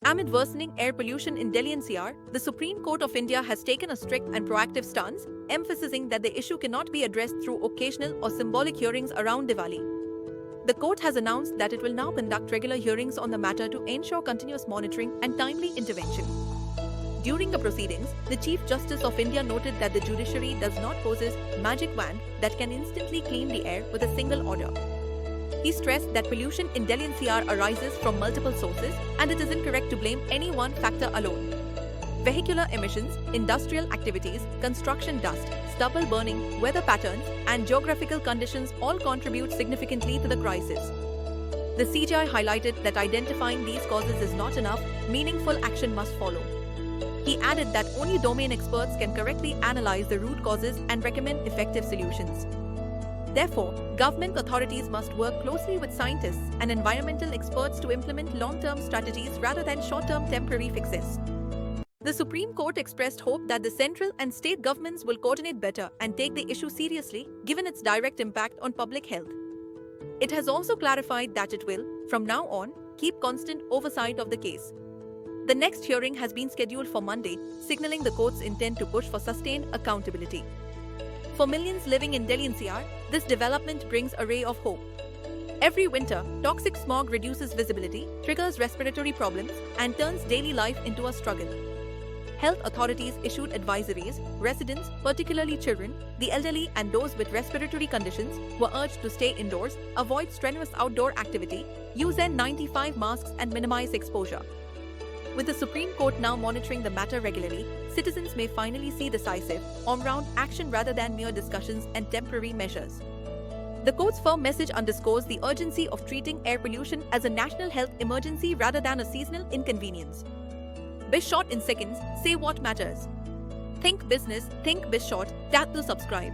Amid worsening air pollution in Delhi NCR, the Supreme Court of India has taken a strict and proactive stance, emphasizing that the issue cannot be addressed through occasional or symbolic hearings around Diwali. The court has announced that it will now conduct regular hearings on the matter to ensure continuous monitoring and timely intervention. During the proceedings, the Chief Justice of India noted that the judiciary does not possess magic wand that can instantly clean the air with a single order. He stressed that pollution in Delhi NCR arises from multiple sources and it is incorrect to blame any one factor alone. Vehicular emissions, industrial activities, construction dust, stubble burning, weather patterns, and geographical conditions all contribute significantly to the crisis. The CJI highlighted that identifying these causes is not enough, meaningful action must follow. He added that only domain experts can correctly analyze the root causes and recommend effective solutions. Therefore, government authorities must work closely with scientists and environmental experts to implement long-term strategies rather than short-term temporary fixes. The Supreme Court expressed hope that the central and state governments will coordinate better and take the issue seriously, given its direct impact on public health. It has also clarified that it will, from now on, keep constant oversight of the case. The next hearing has been scheduled for Monday, signaling the court's intent to push for sustained accountability. For millions living in Delhi NCR, this development brings a ray of hope. Every winter, toxic smog reduces visibility, triggers respiratory problems, and turns daily life into a struggle. Health authorities issued advisories. Residents, particularly children, the elderly, and those with respiratory conditions, were urged to stay indoors, avoid strenuous outdoor activity, use N95 masks, and minimize exposure. With the Supreme Court now monitoring the matter regularly, citizens may finally see decisive, on-ground action rather than mere discussions and temporary measures. The court's firm message underscores the urgency of treating air pollution as a national health emergency rather than a seasonal inconvenience. BizShort in seconds, say what matters. Think business, think BizShort, tap to subscribe.